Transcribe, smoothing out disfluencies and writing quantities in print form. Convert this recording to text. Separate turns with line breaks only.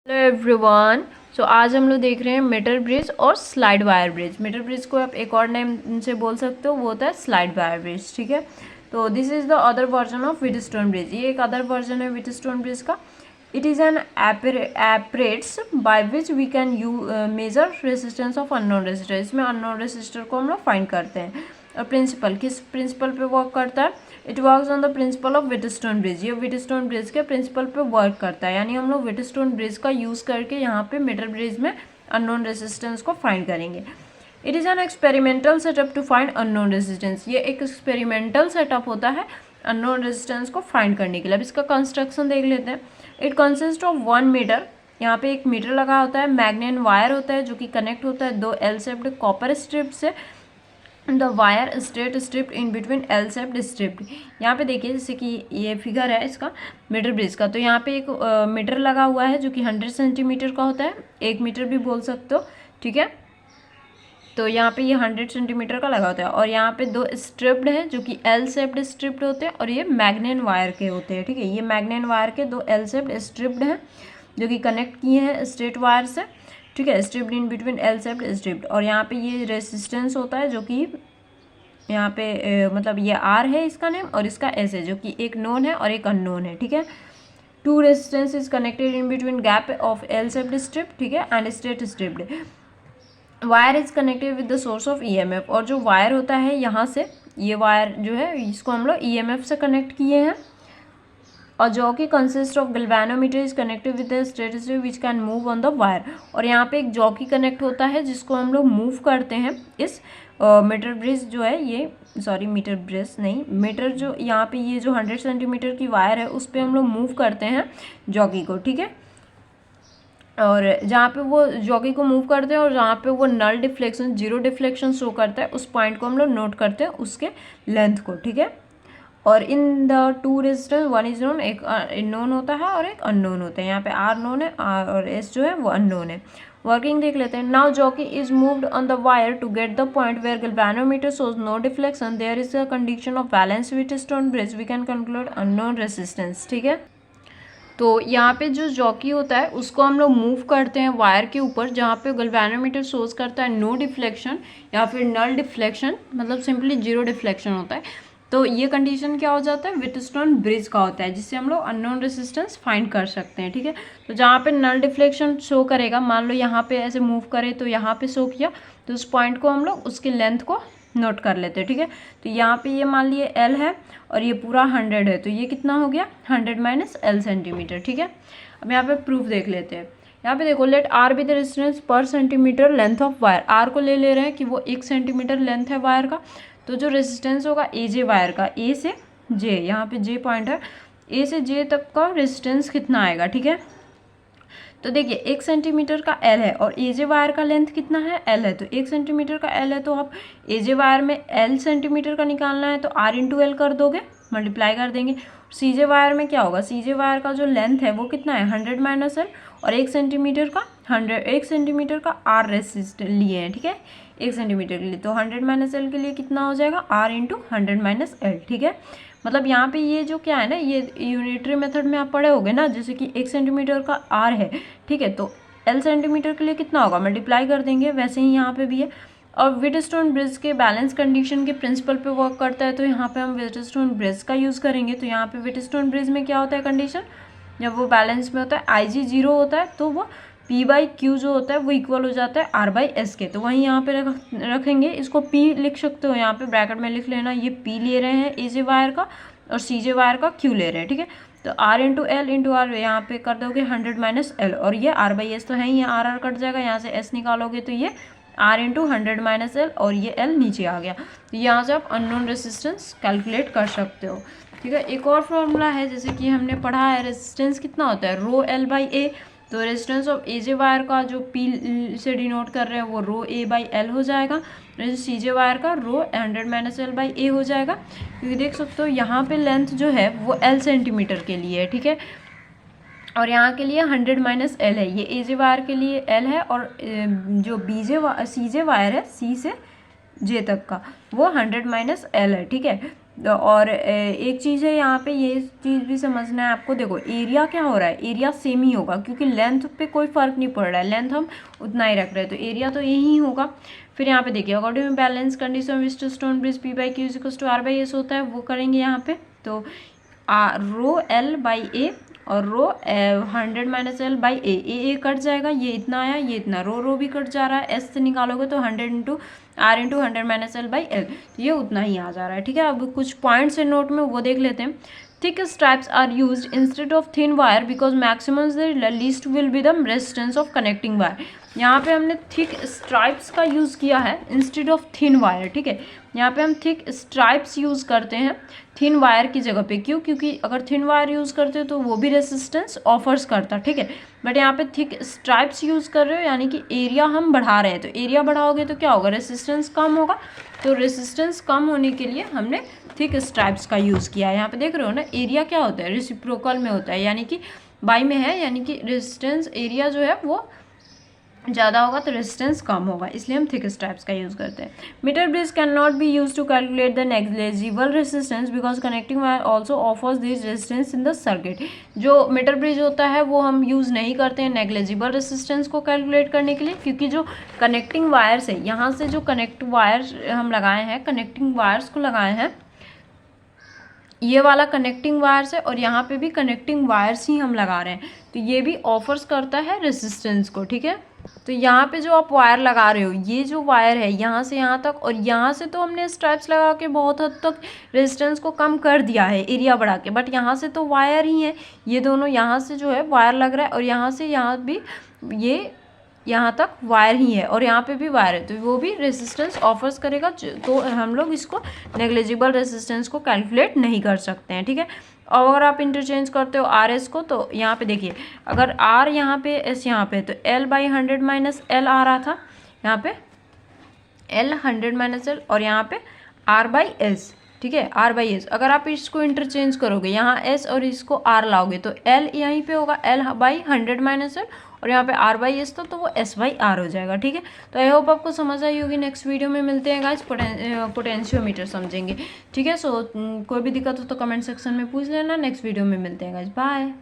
Hello everyone. सो आज हम लोग देख रहे हैं मीटर ब्रिज और slide wire bridge. Metre bridge को आप एक और नेम से बोल सकते हो, वो होता है स्लाइड वायर ब्रिज। ठीक है, तो this is the other version of Wheatstone bridge. ये एक अदर वर्जन है व्हीटस्टोन ब्रिज का। It is an apparatus by which we can measure resistance of unknown resistor. इसमें अननोन रेसिस्टर को हम लोग फाइंड करते हैं। और प्रिंसिपल किस प्रिंसिपल पे वर्क करता है? It works on the principle of Wheatstone bridge. ये व्हीटस्टोन ब्रिज के प्रिंसिपल पे वर्क करता है, यानी हम लोग व्हीटस्टोन ब्रिज का यूज़ करके यहाँ पे मीटर ब्रिज में अननोन रेसिस्टेंस को फाइंड करेंगे। It is an experimental setup to find unknown resistance. ये एक एक्सपेरिमेंटल सेटअप होता है अननोन रेसिस्टेंस को फाइंड करने के लिए। अब इसका कंस्ट्रक्शन देख लेते हैं। It consist of 1 metre. यहाँ पे 1 मीटर लगा होता है। मैग्नेट वायर होता है जो कि कनेक्ट होता है 2 एल शेप्ड कॉपर स्ट्रिप से। The wire straight stripped in between L shaped stripped. यहाँ पे देखिए, जैसे कि ये फिगर है इसका मीटर ब्रिज का, तो यहाँ पे एक मीटर लगा हुआ है जो कि 100 सेंटीमीटर का होता है। 1 मीटर भी बोल सकते हो, ठीक है। तो यहाँ पे ये 100 सेंटीमीटर का लगा होता है। और यहाँ पे 2 स्ट्रिप्ड है जो कि एल शेप्ड स्ट्रिप्ड होते हैं, और ये मैग्नेट वायर के होते हैं। ठीक है, ये मैग्नेट वायर के 2 एल शेप्ड स्ट्रिप्ड हैं जो कि कनेक्ट किए हैं स्ट्रेट वायर से। ठीक है, stripped in between L shaped stripped. और यहाँ पे ये रेसिस्टेंस होता है जो कि यहाँ पे मतलब ये आर है इसका नेम, और इसका एस है, जो कि एक नोन है और एक अननोन है। ठीक है, 2 resistance is connected in between gap of L shaped strip. ठीक है, and straight stripped. Wire is connected with the source of EMF. और जो वायर होता है यहाँ से, ये वायर जो है इसको हम लोग ईएमएफ से कनेक्ट किए हैं। और जो कि consist of galvanometer is connected with the straight strip which can move on the wire. और यहाँ पे एक जॉकी कनेक्ट होता है जिसको हम लोग मूव करते हैं इस मीटर ब्रिज जो है ये, सॉरी मीटर ब्रिज नहीं, मीटर जो यहाँ पे ये जो 100 सेंटीमीटर की वायर है उस पर हम लोग मूव करते हैं जॉकी को। ठीक है, और जहाँ पे वो जॉकी को मूव करते हैं और जहाँ पे वो null deflection, zero deflection show करता है, उस पॉइंट को हम लोग नोट करते हैं उसके लेंथ को। ठीक है, और in the 2 resistance 1 is known, एक नोन होता है और एक अननोन होता है। यहाँ पे आर नोन है, आर और एस जो है वो अननोन है। वर्किंग देख लेते हैं। Now jockey is moved on the wire to get the point where galvanometer shows no deflection. There is a condition of balance Wheatstone bridge. We can conclude unknown resistance. ठीक है, तो यहाँ पे जो जॉकी होता है उसको हम लोग मूव करते हैं वायर के ऊपर, जहाँ पे गैल्वेनोमीटर शोज करता है नो डिफ्लेक्शन या फिर नल डिफ्लेक्शन, मतलब सिंपली जीरो डिफ्लेक्शन होता है। तो ये कंडीशन क्या हो जाता है? व्हीटस्टोन ब्रिज का होता है, जिससे हम लोग अननोन रेजिस्टेंस फाइंड कर सकते हैं। ठीक है, तो जहाँ पे नल डिफ्लेक्शन शो करेगा, मान लो यहाँ पे ऐसे मूव करे तो यहाँ पे शो किया, तो उस पॉइंट को हम लोग उसकी लेंथ को नोट कर लेते हैं। ठीक है, तो यहाँ पे ये मान लिए एल है और ये पूरा 100 है, तो ये कितना हो गया? 100 माइनस एल सेंटीमीटर। ठीक है, अब यहाँ पे प्रूफ देख लेते हैं। यहाँ पे देखो, let R be the resistance per centimetre length of wire. R को ले रहे हैं कि वो 1 सेंटीमीटर लेंथ है वायर का, तो जो रेजिस्टेंस होगा ए जे वायर का, ए से जे, यहाँ पे जे पॉइंट है, ए से जे तक का रेजिस्टेंस कितना आएगा? ठीक है, तो देखिए 1 सेंटीमीटर का एल है और ए जे वायर का लेंथ कितना है? एल है, तो 1 सेंटीमीटर का एल है, तो आप ए जे वायर में एल सेंटीमीटर का निकालना है तो आर इंटू एल कर दोगे, मल्टीप्लाई कर देंगे। सी जे वायर में क्या होगा? सी जे वायर का जो लेंथ है वो कितना है? 100 माइनस एल, और 1 सेंटीमीटर का 1 सेंटीमीटर का आर रेसिस्ट लिए हैं। ठीक है, 1 सेंटीमीटर के लिए, तो 100 माइनस एल के लिए कितना हो जाएगा? R into 100 minus L. ठीक है, मतलब यहाँ पे ये जो क्या है ना, ये यूनिटरी मेथड में आप पढ़े होगे ना, जैसे कि 1 सेंटीमीटर का आर है, ठीक है, तो एल सेंटीमीटर के लिए कितना होगा? मल्टीप्लाई कर देंगे। वैसे ही यहाँ पे भी है। और व्हीटस्टोन ब्रिज के बैलेंस कंडीशन के प्रिंसिपल पे वर्क करता है, तो यहाँ पे हम व्हीटस्टोन ब्रिज का यूज़ करेंगे। तो यहाँ पे व्हीटस्टोन ब्रिज में क्या होता है कंडीशन? जब वो बैलेंस में होता है, आई जी 0 होता है, तो वो P बाई क्यू जो होता है वो इक्वल हो जाता है R बाई एस के। तो वहीं यहाँ पे रखेंगे, इसको P लिख सकते हो, यहाँ पे ब्रैकेट में लिख लेना। ये P ले रहे हैं ए जे वायर का और सी जे वायर का Q ले रहे हैं। ठीक है, तो R into L into R यहाँ पे कर दोगे 100 माइनस एल, और ये R बाई एस तो है ही, आर आर कट जाएगा, यहाँ से S निकालोगे तो ये R इंटू 100 माइनस एल, और ये L नीचे आ गया। तो यहाँ से आप अननोन रेजिस्टेंस कैलकुलेट कर सकते हो। ठीक है, एक और फॉर्मूला है, जैसे कि हमने पढ़ा है, रेजिस्टेंस कितना होता है? रो एल बाई ए। तो resistance of A J wire का जो पी से डिनोट कर रहे हैं वो रो ए बाई एल हो जाएगा। सी जे वायर का रो 100 माइनस एल बाई ए हो जाएगा, क्योंकि देख सकते हो यहाँ पे लेंथ जो है वो एल सेंटीमीटर के लिए है। ठीक है, और यहाँ के लिए 100 माइनस एल है, ये ए जे वायर के लिए एल है, और जो बी जे सी जे वायर है, सी से जे तक का, वो 100 माइनस एल है। ठीक है, और एक चीज़ है यहाँ पे, ये चीज़ भी समझना है आपको। देखो एरिया क्या हो रहा है, एरिया सेम ही होगा क्योंकि लेंथ पे कोई फ़र्क नहीं पड़ रहा है, लेंथ हम उतना ही रख रहे हैं, तो एरिया तो यही होगा। फिर यहाँ पे देखिए according balance condition Wheatstone bridge P by Q equals to R by S होता है, वो करेंगे यहाँ पे। तो रो एल बाई ए और रो 100 minus L by A cut जाएगा, ये इतना आया, ये इतना, रो भी कट जा रहा है, एस से निकालोगे तो 100 into R into 100 minus L by L, तो ये उतना ही आ जा रहा है। ठीक है, अब कुछ पॉइंट्स है नोट में, वो देख लेते हैं। Thick stripes are used instead of thin wire because maximum least will be the resistance of connecting wire. यहाँ पे हमने थिक स्ट्राइप्स का यूज़ किया है इंस्टेड ऑफ थिन वायर। ठीक है, यहाँ पे हम थिक स्ट्राइप्स यूज़ करते हैं थिन वायर की जगह पे। क्यों? क्योंकि अगर थिन वायर यूज़ करते हो तो वो भी रेसिस्टेंस ऑफर्स करता। ठीक है, बट यहाँ पे थिक स्ट्राइप्स यूज़ कर रहे हो यानी कि एरिया हम बढ़ा रहे हैं, तो एरिया बढ़ाओगे तो क्या होगा, रेसिस्टेंस कम होगा। तो रेसिस्टेंस कम होने के लिए हमने थिक स्ट्राइप्स का यूज़ किया है। यहाँ पे देख रहे हो ना, एरिया क्या होता है, रेसिप्रोकल में होता है, यानी कि बाई में है, यानी कि रेजिस्टेंस एरिया जो है वो ज़्यादा होगा तो रेजिस्टेंस कम होगा, इसलिए हम थिक स्ट्राइप्स का यूज़ करते हैं। Metre bridge can not be use to calculate the negligible resistance because connecting wire also offers this resistance in the circuit. जो मीटर ब्रिज होता है वो हम यूज़ नहीं करते हैं नेग्लिजिबल रेजिस्टेंस को कैलकुलेट करने के लिए, क्योंकि जो कनेक्टिंग वायर्स है, यहाँ से जो कनेक्ट वायर्स हम लगाए हैं, कनेक्टिंग वायर्स को लगाए हैं, ये वाला कनेक्टिंग वायर्स है और यहाँ पे भी कनेक्टिंग वायर्स ही हम लगा रहे हैं, तो ये भी ऑफर्स करता है रेजिस्टेंस को। ठीक है, तो यहाँ पे जो आप वायर लगा रहे हो, ये जो वायर है यहाँ से यहाँ तक, और यहाँ से तो हमने स्ट्राइप्स लगा के बहुत हद तक रेजिस्टेंस को कम कर दिया है एरिया बढ़ा के, बट यहाँ से तो वायर ही है, ये दोनों यहाँ से जो है वायर लग रहा है और यहाँ से यहाँ भी ये यहाँ तक वायर ही है और यहाँ पे भी वायर है, तो वो भी रेजिस्टेंस ऑफर्स करेगा, तो हम लोग इसको नेग्लिजिबल रेजिस्टेंस को कैलकुलेट नहीं कर सकते हैं। ठीक है, और अगर आप इंटरचेंज करते हो आर एस को, तो यहाँ पे देखिए अगर आर यहाँ पे एस यहाँ पे, तो एल बाई 100 माइनस एल आ रहा था, यहाँ पे एल 100 माइनस एल और यहाँ पे आर बाई एस। ठीक है, आर बाई एस, अगर आप इसको इंटरचेंज करोगे, यहाँ एस और इसको आर लाओगे तो एल यहीं पे होगा एल बाई 100 माइनस एल और यहाँ पे आर बाई एस तो वो एस बाई आर हो जाएगा। ठीक है, तो आई होप आपको समझ आई होगी। नेक्स्ट वीडियो में मिलते हैं गाइस, पोटेंशियोमीटर समझेंगे। ठीक है, सो कोई भी दिक्कत हो तो कमेंट सेक्शन में पूछ लेना। नेक्स्ट वीडियो में मिलते हैं गाइस, बाय।